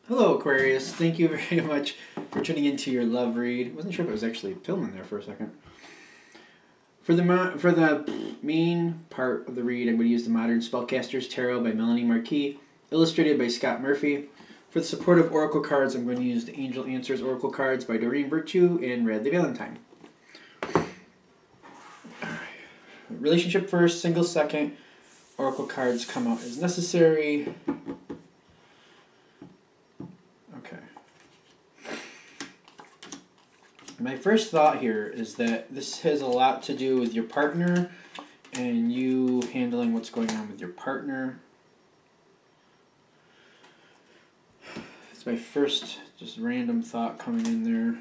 Hello, Aquarius. Thank you very much for tuning into your love read. I wasn't sure if it was actually filming there for a second. For the main part of the read, I'm going to use the Modern Spellcasters Tarot by Melanie Marquis, illustrated by Scott Murphy. For the supportive oracle cards, I'm going to use the Angel Answers Oracle cards by Doreen Virtue and Radley Valentine. Relationship first, single second. Oracle cards come out as necessary. Okay. My first thought here is that this has a lot to do with your partner and you handling what's going on with your partner. It's my first just random thought coming in there.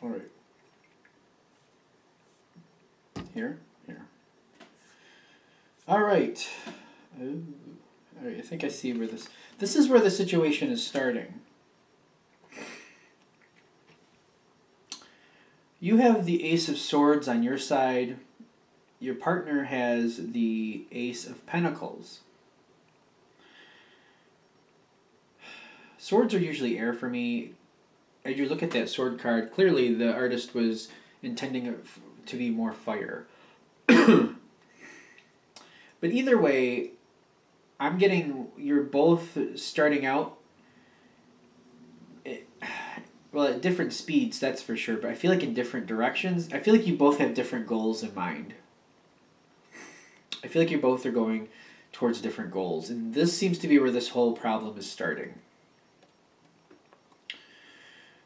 All right. Here. All right. Ooh. All right. I think I see where this is where the situation is starting. You have the Ace of Swords on your side. Your partner has the Ace of Pentacles. Swords are usually air for me. As you look at that sword card, clearly the artist was intending it to be more fire. But either way, I'm getting you're both starting out well at different speeds, that's for sure, but I feel like in different directions. I feel like you both have different goals in mind. I feel like you both are going towards different goals, and this seems to be where this whole problem is starting.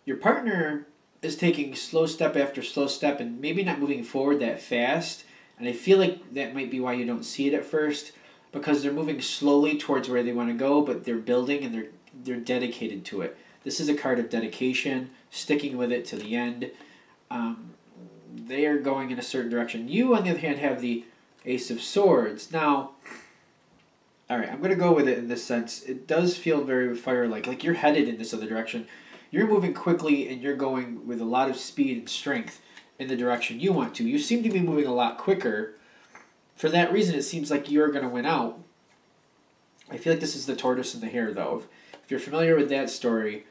Your partner is taking slow step after slow step and maybe not moving forward that fast. And I feel like that might be why you don't see it at first, because they're moving slowly towards where they want to go, but they're building and they're dedicated to it. This is a card of dedication, sticking with it to the end. They are going in a certain direction. You, on the other hand, have the Ace of Swords. Now, all right, I'm going to go with it in this sense. It does feel very fire-like. Like you're headed in this other direction. You're moving quickly and you're going with a lot of speed and strength in the direction you want to. You seem to be moving a lot quicker. For that reason, it seems like you're going to win out. I feel like this is the tortoise and the hare, though. If you're familiar with that story,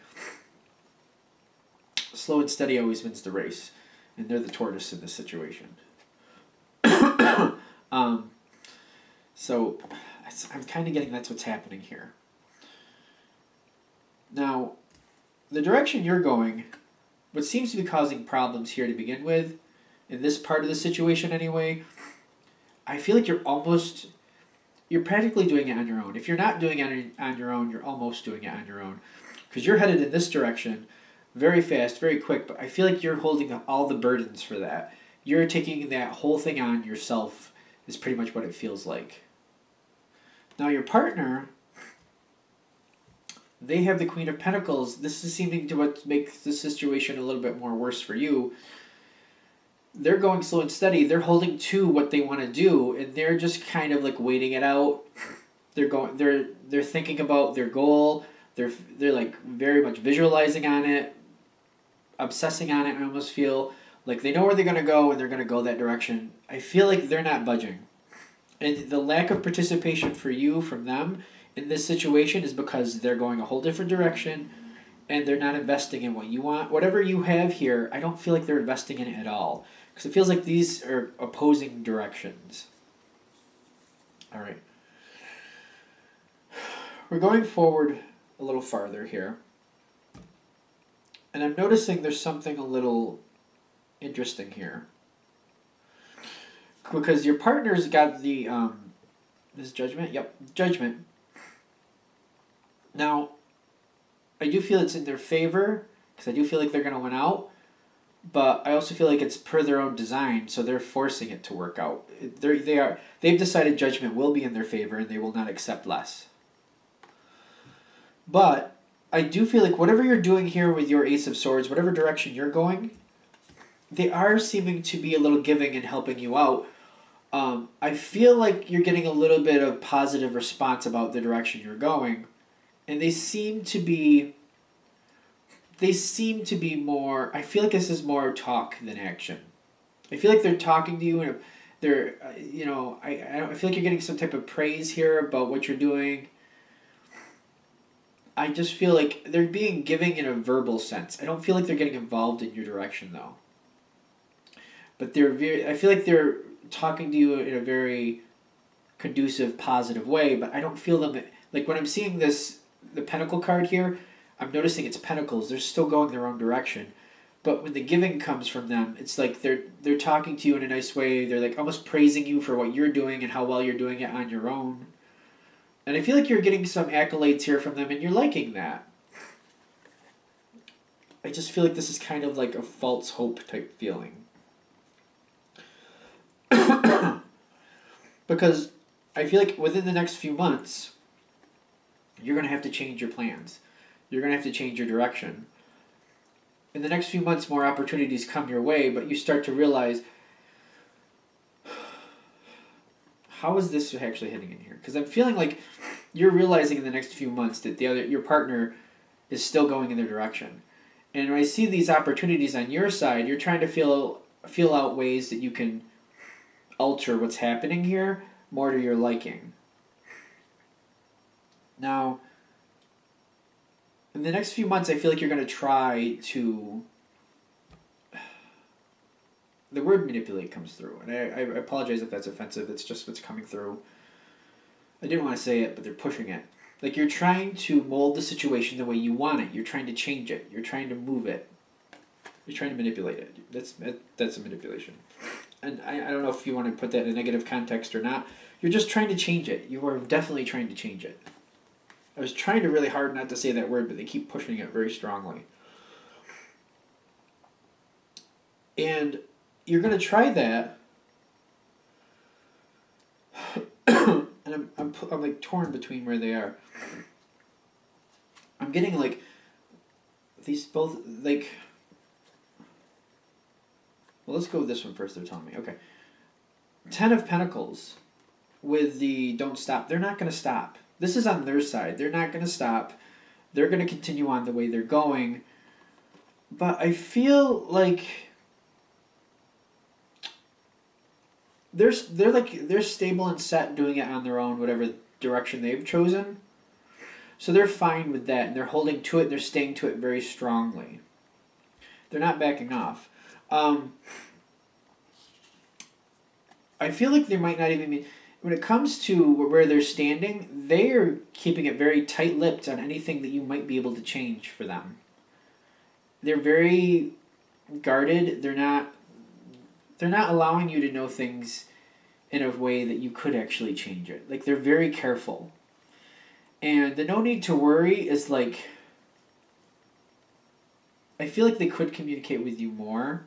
slow and steady always wins the race. And they're the tortoise in this situation. So I'm kind of getting that's what's happening here. Now, the direction you're going, what seems to be causing problems here to begin with, in this part of the situation anyway, I feel like you're practically doing it on your own. If you're not doing it on your own, you're almost doing it on your own. Because you're headed in this direction very fast, very quick, but I feel like you're holding all the burdens for that. You're taking that whole thing on yourself is pretty much what it feels like. Now your partner, they have the Queen of Pentacles. This is seeming to what makes the situation a little bit more worse for you. They're going slow and steady. They're holding to what they want to do, and they're just kind of like waiting it out. They're thinking about their goal. They're like very much visualizing on it, obsessing on it. I almost feel like they know where they're going to go and they're going to go that direction. I feel like they're not budging. And the lack of participation for you from them in this situation is because they're going a whole different direction and they're not investing in what you want. Whatever you have here, I don't feel like they're investing in it at all. Because it feels like these are opposing directions. All right. We're going forward a little farther here. And I'm noticing there's something a little interesting here. Because your partner's got the, this Judgment? Yep, Judgment. Now, I do feel it's in their favor, because I do feel like they're going to win out, but I also feel like it's per their own design, so they're forcing it to work out. They've decided Judgment will be in their favor, and they will not accept less. But I do feel like whatever you're doing here with your Ace of Swords, whatever direction you're going, they are seeming to be a little giving and helping you out. I feel like you're getting a little bit of positive response about the direction you're going, and they seem to be more, I feel like this is more talk than action. I feel like they're talking to you and They're, I feel like you're getting some type of praise here about what you're doing. I just feel like they're being giving in a verbal sense. I don't feel like they're getting involved in your direction though. But I feel like they're talking to you in a very conducive, positive way, but I don't feel them, like when I'm seeing the Pentacle card here, I'm noticing it's Pentacles. They're still going their own direction. But when the giving comes from them, it's like they're talking to you in a nice way. They're like almost praising you for what you're doing and how well you're doing it on your own. And I feel like you're getting some accolades here from them and you're liking that. I just feel like this is kind of like a false hope type feeling. Because I feel like within the next few months, you're going to have to change your plans. You're going to have to change your direction. In the next few months, more opportunities come your way, but you start to realize, how is this actually hitting in here? Because I'm feeling like you're realizing in the next few months that your partner is still going in their direction. And when I see these opportunities on your side, you're trying to feel out ways that you can alter what's happening here more to your liking. Now, in the next few months, I feel like you're going to try to... The word manipulate comes through, and I apologize if that's offensive. It's just what's coming through. I didn't want to say it, but they're pushing it. Like you're trying to mold the situation the way you want it. You're trying to change it. You're trying to move it. You're trying to manipulate it. That's a manipulation. And I don't know if you want to put that in a negative context or not. You're just trying to change it. You are definitely trying to change it. I was trying to really hard not to say that word, but they keep pushing it very strongly. And you're going to try that. And I'm like torn between where they are. I'm getting like these both like... Well, let's go with this one first, they're telling me. Okay. 10 of Pentacles with the don't stop. They're not going to stop. This is on their side. They're not going to stop. They're going to continue on the way they're going. But I feel like they're stable and set doing it on their own, whatever direction they've chosen. So they're fine with that, and they're holding to it, and they're staying to it very strongly. They're not backing off. I feel like they might not even be... When it comes to where they're standing, they are keeping it very tight-lipped on anything that you might be able to change for them. They're very guarded. They're not allowing you to know things in a way that you could actually change it. Like, they're very careful. And the no need to worry is like... I feel like they could communicate with you more.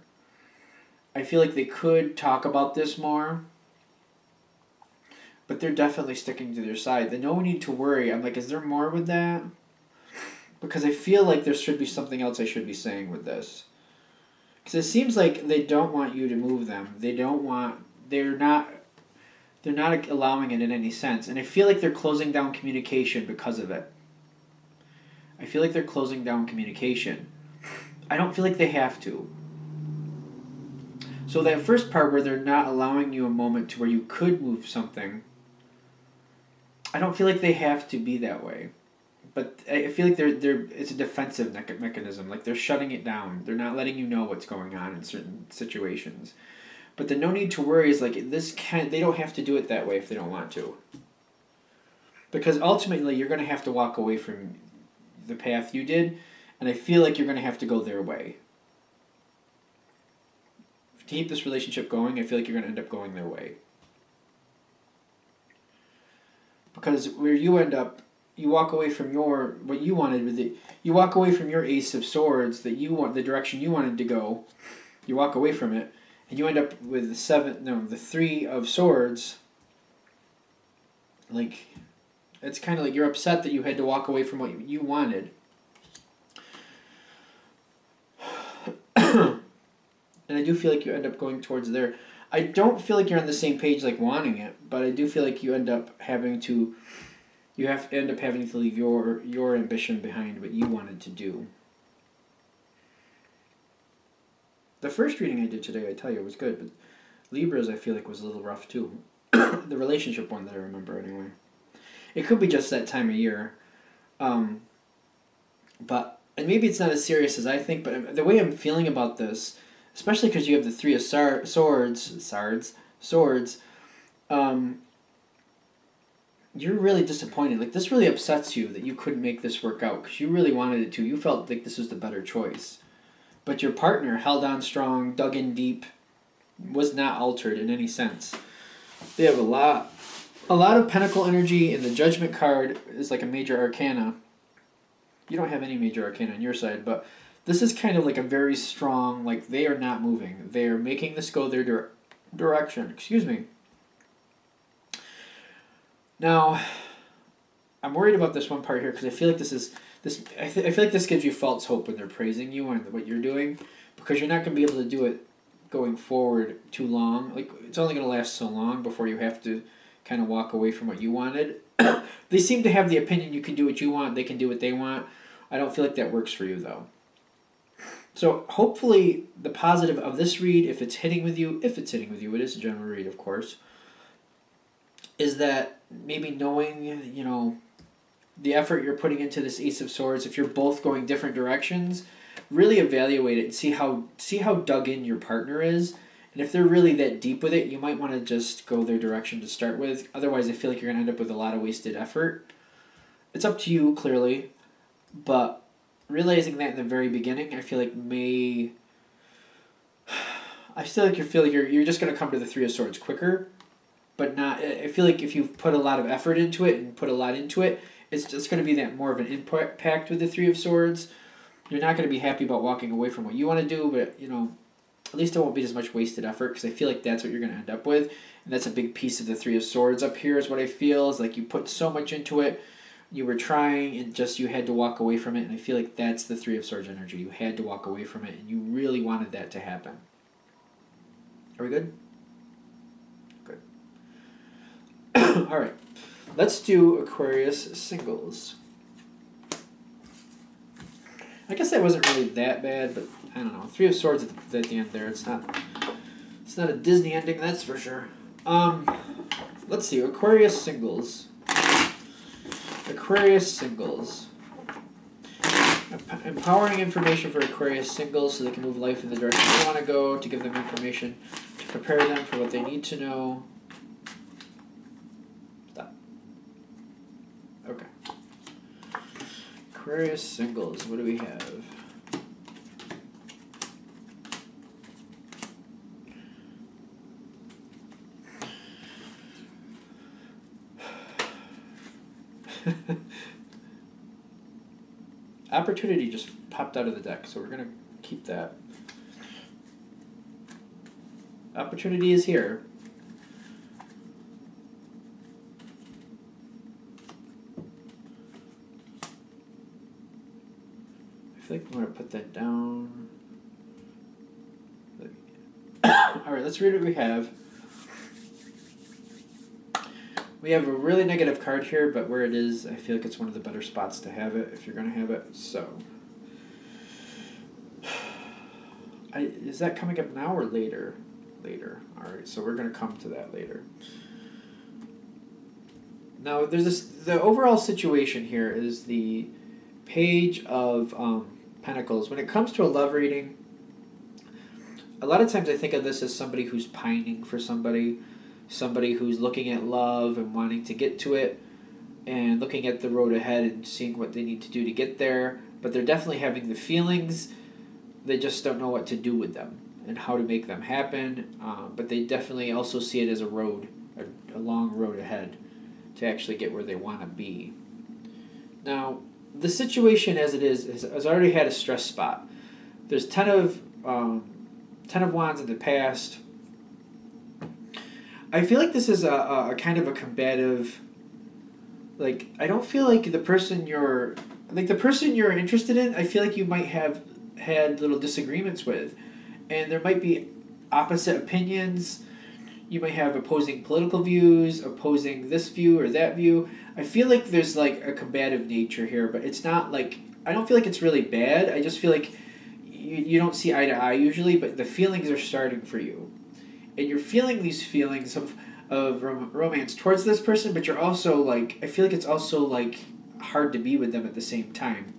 I feel like they could talk about this more. But they're definitely sticking to their side. The no need to worry, I'm like, is there more with that? Because I feel like there should be something else I should be saying with this. Because it seems like they don't want you to move them. They're not allowing it in any sense. And I feel like they're closing down communication because of it. I feel like they're closing down communication. I don't feel like they have to. So that first part where they're not allowing you a moment to where you could move something, I don't feel like they have to be that way. But I feel like it's a defensive mechanism. Like they're shutting it down. They're not letting you know what's going on in certain situations. But the no need to worry is like they don't have to do it that way if they don't want to. Because ultimately you're going to have to walk away from the path you did, and I feel like you're going to have to go their way. To keep this relationship going, I feel like you're going to end up going their way. Because where you end up, you walk away from what you wanted you walk away from your Ace of Swords that you want, the direction you wanted to go. You walk away from it, and you end up with the Three of Swords. Like, it's kind of like you're upset that you had to walk away from what you wanted. And I do feel like you end up going towards there. I don't feel like you're on the same page like wanting it, but I do feel like you end up having to leave your ambition behind what you wanted to do. The first reading I did today, I tell you, was good, but Libras, I feel like, was a little rough too. The relationship one that I remember, anyway. It could be just that time of year. Um, and maybe it's not as serious as I think, but the way I'm feeling about this, especially because you have the Three of Swords, um, you're really disappointed. Like, this really upsets you that you couldn't make this work out because you really wanted it to. You felt like this was the better choice. But your partner held on strong, dug in deep, was not altered in any sense. They have a lot of pentacle energy, and the Judgment card is like a major arcana. You don't have any major arcana on your side, but this is kind of like a very strong, like, they are not moving. They are making this go their direction. Excuse me. Now, I'm worried about this one part here because I feel like I feel like this gives you false hope when they're praising you and what you're doing, because you're not going to be able to do it going forward too long. Like, it's only going to last so long before you have to kind of walk away from what you wanted. They seem to have the opinion you can do what you want, they can do what they want. I don't feel like that works for you, though. So hopefully the positive of this read, if it's hitting with you, it is a general read, of course, is that maybe knowing, you know, the effort you're putting into this Ace of Swords, if you're both going different directions, really evaluate it and see how dug in your partner is. And if they're really that deep with it, you might want to just go their direction to start with. Otherwise, I feel like you're going to end up with a lot of wasted effort. It's up to you, clearly. But realizing that in the very beginning, I feel like you're just going to come to the Three of Swords quicker. But not, I feel like if you've put a lot of effort into it and put a lot into it, it's just going to be that more of an impact with the Three of Swords. You're not going to be happy about walking away from what you want to do, but, you know, at least it won't be as much wasted effort, because I feel like that's what you're going to end up with. And that's a big piece of the Three of Swords up here is what I feel. Is like you put so much into it, you were trying, and just you had to walk away from it. And I feel like that's the Three of Swords energy. You had to walk away from it, and you really wanted that to happen. Are we good? Good. All right. Let's do Aquarius singles. I guess that wasn't really that bad, but I don't know. Three of Swords at the end there. It's not a Disney ending, that's for sure. Let's see. Aquarius singles. Aquarius singles. Empowering information for Aquarius singles so they can move life in the direction they want to go, to give them information to prepare them for what they need to know. Stop. Okay. Aquarius singles. What do we have? Opportunity just popped out of the deck, so we're going to keep that. Opportunity is here. I feel like I'm going to put that down. Alright, let's read what we have. We have a really negative card here, but where it is, I feel like it's one of the better spots to have it if you're going to have it. So, is that coming up now or later? Later. All right, so we're going to come to that later. Now, the overall situation here is the Page of Pentacles. When it comes to a love reading, a lot of times I think of this as somebody who's pining for somebody who's looking at love and wanting to get to it and looking at the road ahead and seeing what they need to do to get there, but they're definitely having the feelings. They just don't know what to do with them and how to make them happen, but they definitely also see it as a road, a long road ahead to actually get where they want to be. Now, the situation as it is has already had a stress spot. There's 10 of Wands in the past. I feel like this is a kind of a combative, like, I don't feel like the person you're interested in, I feel like you might have had little disagreements with, and there might be opposite opinions. You might have opposing political views, opposing this view or that view. I feel like there's like a combative nature here, but it's not like, I don't feel like it's really bad. I just feel like you don't see eye to eye usually, but the feelings are starting for you. and you're feeling these feelings of romance towards this person, but you're also like, I feel like it's also like hard to be with them at the same time.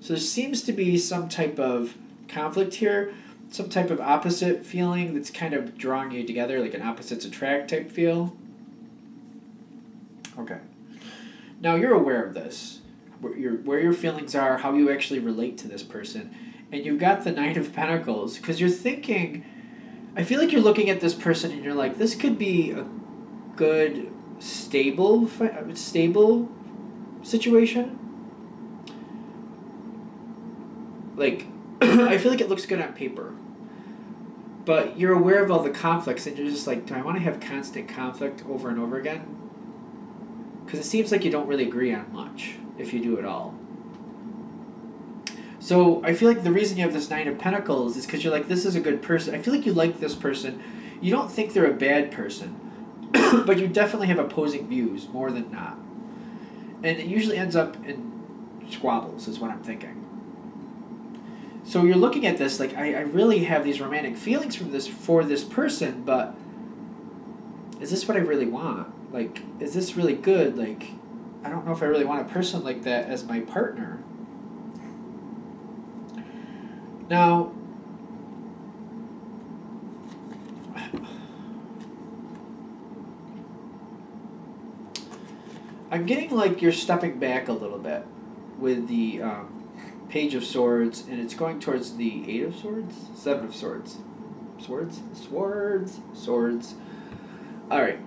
So there seems to be some type of conflict here, some type of opposite feeling that's kind of drawing you together, like an opposites attract type feel. Okay. Now you're aware of this, where your feelings are, how you actually relate to this person, and you've got the Nine of Pentacles, because you're thinking, I feel like you're looking at this person and you're like, this could be a good, stable situation. Like, I feel like it looks good on paper. But you're aware of all the conflicts and you're just like, do I want to have constant conflict over and over again? Because it seems like you don't really agree on much, if you do at all. So I feel like the reason you have this Nine of Pentacles is because you're like, this is a good person. I feel like you like this person. You don't think they're a bad person, but you definitely have opposing views, more than not. And it usually ends up in squabbles, is what I'm thinking. So you're looking at this like, I really have these romantic feelings for this person, but is this what I really want? Like, is this really good? Like, I don't know if I really want a person like that as my partner. Now, I'm getting like you're stepping back a little bit with the Page of Swords, and it's going towards the Eight of Swords? Seven of Swords. Swords. Alright.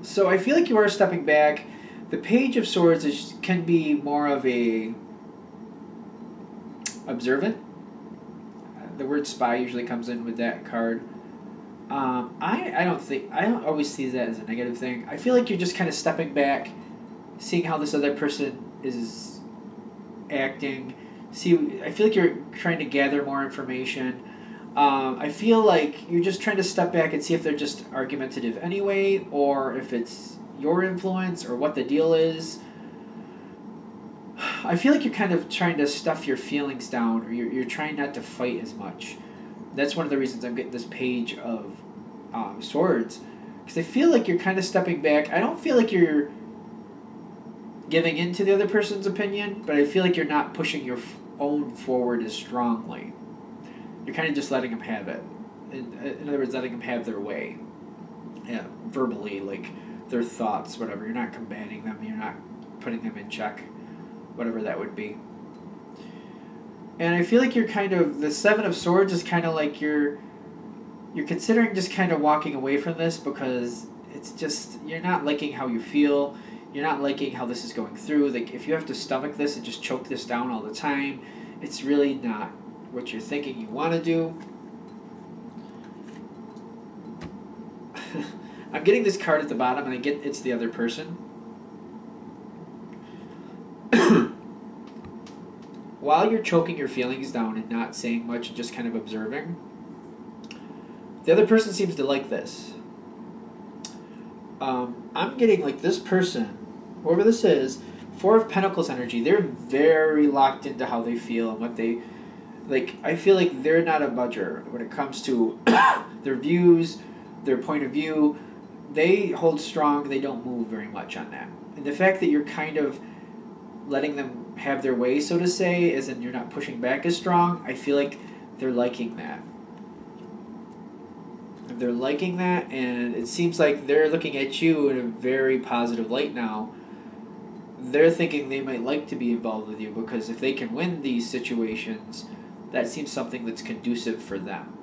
So I feel like you are stepping back. The Page of Swords can be more of a observant. The word spy usually comes in with that card. I don't always see that as a negative thing. I feel like you're just kind of stepping back, seeing how this other person is acting. I feel like you're trying to gather more information. I feel like you're just trying to step back and see if they're just argumentative anyway, or if it's your influence, or what the deal is. I feel like you're kind of trying to stuff your feelings down, or you're trying not to fight as much. That's one of the reasons I'm getting this Page of Swords, because I feel like you're kind of stepping back. I don't feel like you're giving in to the other person's opinion, but I feel like you're not pushing your own forward as strongly. You're kind of just letting them have it. In other words, letting them have their way. Yeah, verbally, like their thoughts, whatever. You're not combating them. You're not putting them in check. Whatever that would be. And I feel like you're kind of, the Seven of Swords is kind of like you're considering just kind of walking away from this, because it's just, you're not liking how you feel. You're not liking how this is going through. Like, if you have to stomach this and just choke this down all the time, it's really not what you're thinking you want to do. I'm getting this card at the bottom, and I get it's the other person. While you're choking your feelings down and not saying much and just kind of observing, the other person seems to like this. I'm getting like this person, whoever this is, Four of Pentacles energy. They're very locked into how they feel and what they like. I feel like they're not a budger when it comes to their views, their point of view. They hold strong. They don't move very much on that. And the fact that you're kind of letting them have their way, so to say, as in you're not pushing back as strong, I feel like they're liking that. They're liking that, and it seems like they're looking at you in a very positive light now. They're thinking they might like to be involved with you, because if they can win these situations, that seems something that's conducive for them.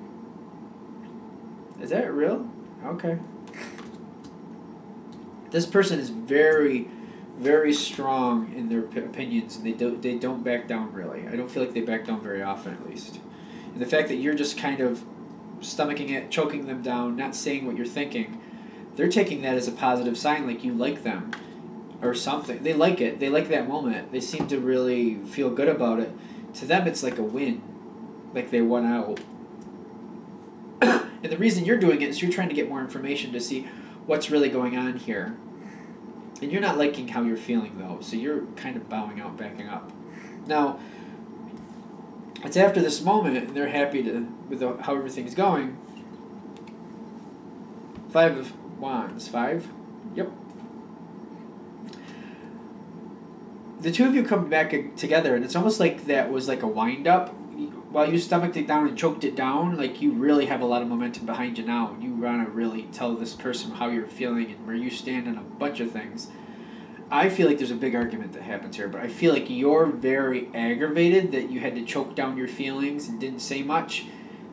Is that real? Okay. This person is very, very strong in their opinions, and they don't back down really. I don't feel like they back down very often, at least. And the fact that you're just kind of stomaching it, choking them down, not saying what you're thinking, they're taking that as a positive sign, like you like them or something. They like it. They like that moment. They seem to really feel good about it. To them, it's like a win, like they won out. And the reason you're doing it is you're trying to get more information to see what's really going on here. And you're not liking how you're feeling, though, so you're kind of bowing out, backing up. Now, it's after this moment, and they're happy with how everything's going. Five of Wands. 5? Yep. The two of you come back together, and it's almost like that was like a wind-up. While you stomached it down and choked it down, like you really have a lot of momentum behind you now. You want to really tell this person how you're feeling and where you stand on a bunch of things. I feel like there's a big argument that happens here, but I feel like you're very aggravated that you had to choke down your feelings and didn't say much.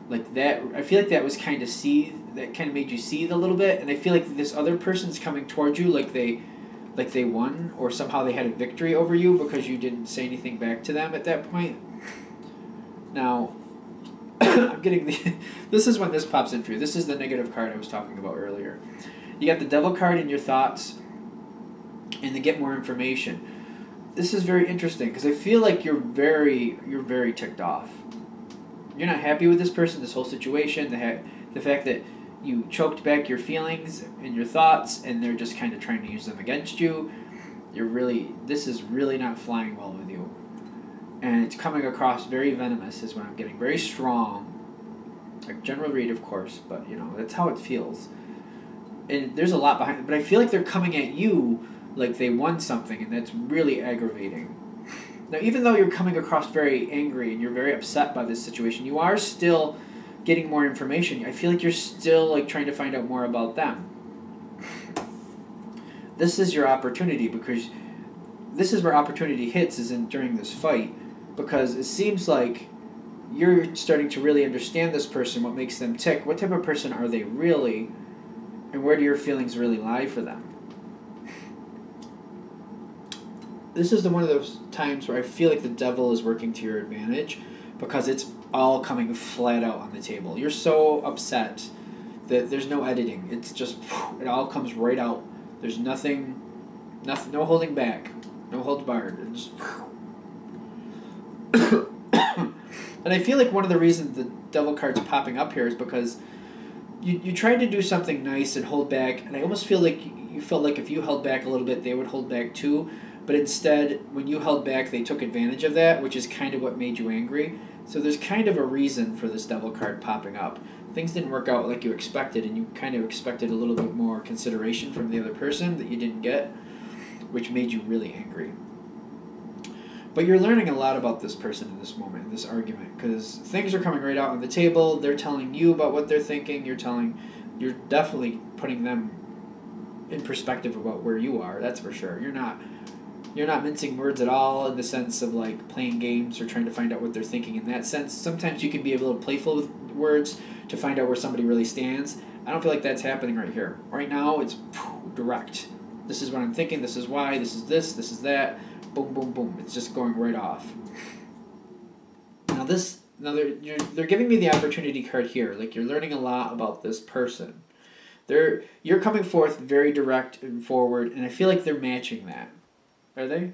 Like that, I feel like that was kind of that kind of made you seethe a little bit, and I feel like this other person's coming towards you like they won, or somehow they had a victory over you because you didn't say anything back to them at that point. Now, I'm getting this is when this pops in for you. This is the negative card I was talking about earlier. You got the Devil card in your thoughts, and to get more information. This is very interesting because I feel like you're very ticked off. You're not happy with this person, this whole situation, the fact that you choked back your feelings and your thoughts, and they're just kind of trying to use them against you. This is really not flying well with you. And it's coming across very venomous is what I'm getting. Very strong. A general read, of course, but, that's how it feels. And there's a lot behind it, but I feel like they're coming at you like they won something, and that's really aggravating. Now, even though you're coming across very angry and you're very upset by this situation, you are still getting more information. I feel like you're still trying to find out more about them. This is your opportunity, because this is where opportunity hits, during this fight, because it seems like you're starting to really understand this person, what makes them tick, what type of person are they really, and where do your feelings really lie for them. This is one of those times where I feel like the devil is working to your advantage, because it's all coming flat out on the table. You're so upset that there's no editing. It's just, it all comes right out. There's nothing, no holding back, no holds barred. It's and I feel like one of the reasons the devil card's popping up here is because you tried to do something nice and hold back, and I almost feel like you felt like if you held back a little bit, they would hold back too. But instead, when you held back, they took advantage of that, which is kind of what made you angry. So there's kind of a reason for this devil card popping up. Things didn't work out like you expected, and you kind of expected a little bit more consideration from the other person that you didn't get, which made you really angry. But you're learning a lot about this person in this moment, in this argument, because things are coming right out on the table. They're telling you about what they're thinking. You're definitely putting them in perspective about where you are. That's for sure. You're not mincing words at all in the sense of playing games or trying to find out what they're thinking in that sense. Sometimes you can be a little playful with words to find out where somebody really stands. I don't feel like that's happening right here. Right now, it's direct. This is what I'm thinking. This is why. This is that. Boom, boom, boom. It's just going right off. Now they're giving me the opportunity card here. You're learning a lot about this person. You're coming forth very direct and forward, and I feel like they're matching that. Are they?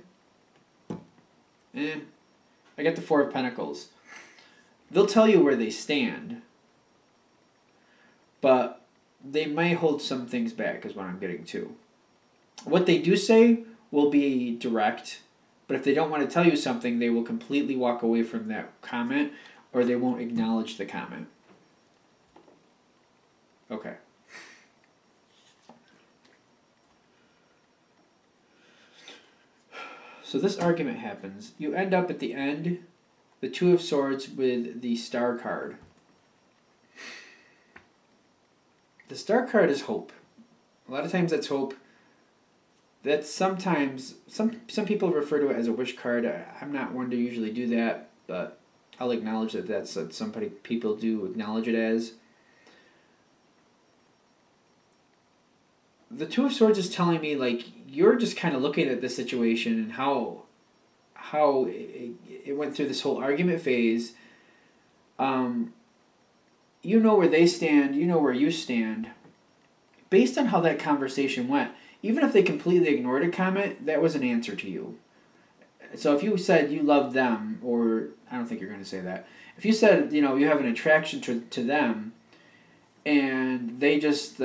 I got the Four of Pentacles. They'll tell you where they stand, but they may hold some things back, is what I'm getting to. What they do say will be direct, but if they don't want to tell you something, they will completely walk away from that comment, or they won't acknowledge the comment. Okay. So this argument happens. You end up at the end, the Two of Swords with the Star card. The Star card is hope. A lot of times that's hope. That's sometimes, some people refer to it as a wish card. I'm not one to usually do that, but I'll acknowledge that that's what some people do acknowledge it as. The Two of Swords is telling me you're just kind of looking at this situation and how it went through this whole argument phase. You know where they stand. You know where you stand. Based on how that conversation went, even if they completely ignored a comment, that was an answer to you. So if you said you love them, or I don't think you're going to say that. If you said, you have an attraction to them, and they just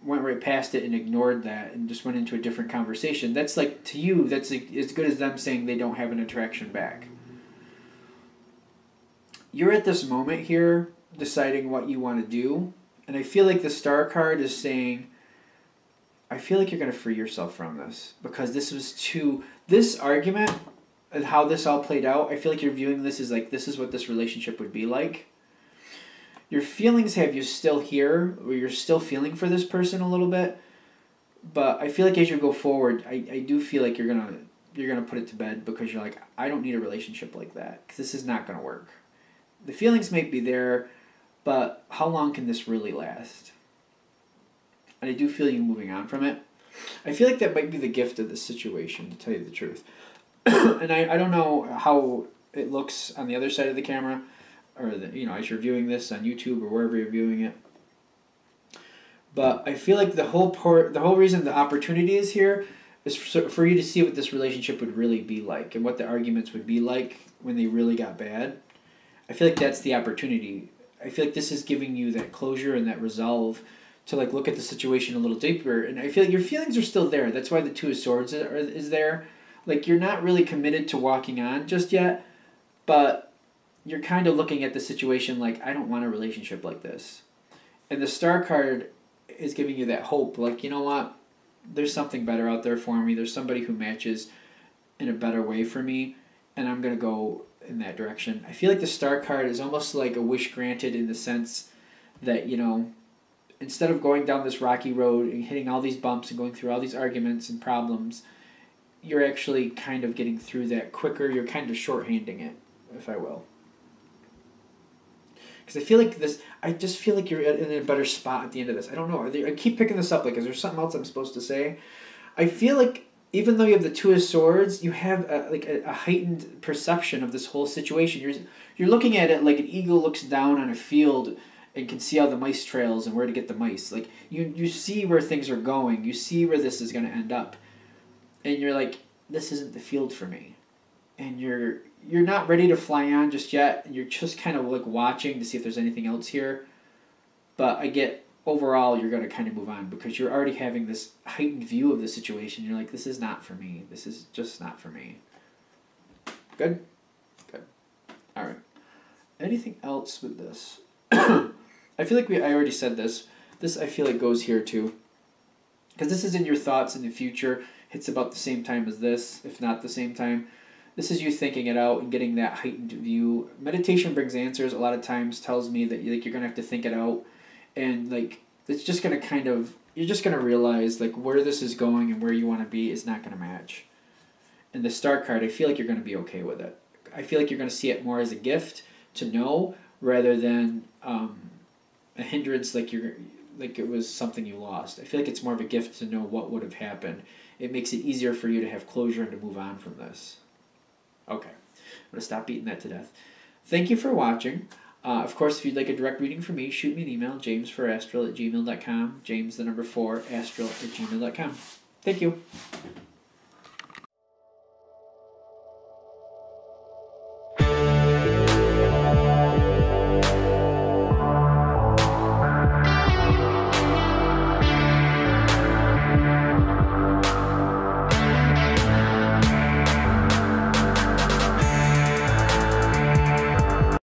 went right past it and ignored that and just went into a different conversation, that's to you, that's as good as them saying they don't have an attraction back. You're at this moment here deciding what you want to do, And I feel like the Star card is saying, I feel like you're going to free yourself from this. Because this argument and how this all played out, I feel like you're viewing this as like, this is what this relationship would be like. Your feelings have you still here, or you're still feeling for this person a little bit. But I feel like as you go forward, I do feel like you're gonna put it to bed because you're like, I don't need a relationship like that because this is not gonna work. The feelings may be there, but how long can this really last? And I do feel you moving on from it. I feel like that might be the gift of this situation, to tell you the truth. And I don't know how it looks on the other side of the camera, or as you're viewing this on YouTube or wherever you're viewing it. But I feel like the whole reason the opportunity is here is for you to see what this relationship would really be like and what the arguments would be like when they really got bad. I feel like that's the opportunity. I feel like this is giving you that closure and that resolve to like look at the situation a little deeper. And I feel like your feelings are still there. That's why the Two of Swords is there. Like, you're not really committed to walking on just yet, but you're kind of looking at the situation like, I don't want a relationship like this. And the Star card is giving you that hope. Like, you know what? There's something better out there for me. There's somebody who matches in a better way for me, and I'm going to go in that direction. I feel like the Star card is almost like a wish granted in the sense that, instead of going down this rocky road and hitting all these bumps and going through all these arguments and problems, you're actually kind of getting through that quicker. You're kind of shorthanding it, if I will. Because I just feel like you're in a better spot at the end of this. I don't know. I keep picking this up. Like, is there something else I'm supposed to say? I feel like even though you have the Two of Swords, you have a heightened perception of this whole situation. You're looking at it like an eagle looks down on a field and can see all the mice trails and where to get the mice. Like, you see where things are going. You see where this is going to end up. And you're like, this isn't the field for me. And you're not ready to fly on just yet. And you're just kind of like watching to see if there's anything else here. But I get, overall, you're going to kind of move on because you're already having this heightened view of the situation. You're like, this is not for me. This is just not for me. Good? Good. All right. Anything else with this? I feel like I already said this. This, I feel like, goes here too. Because this is in your thoughts in the future. It's about the same time as this, if not the same time. This is you thinking it out and getting that heightened view. Meditation brings answers. A lot of times tells me that you're going to have to think it out. And like, it's just going to you're just going to realize like where this is going and where you want to be is not going to match. And the Star card, I feel like you're going to be okay with it. I feel like you're going to see it more as a gift to know rather than a hindrance like it was something you lost. I feel like it's more of a gift to know what would have happened. It makes it easier for you to have closure and to move on from this. Okay. I'm going to stop beating that to death. Thank you for watching. Of course, if you'd like a direct reading from me, shoot me an email, jamesforastral@gmail.com, james4astral@gmail.com. Thank you.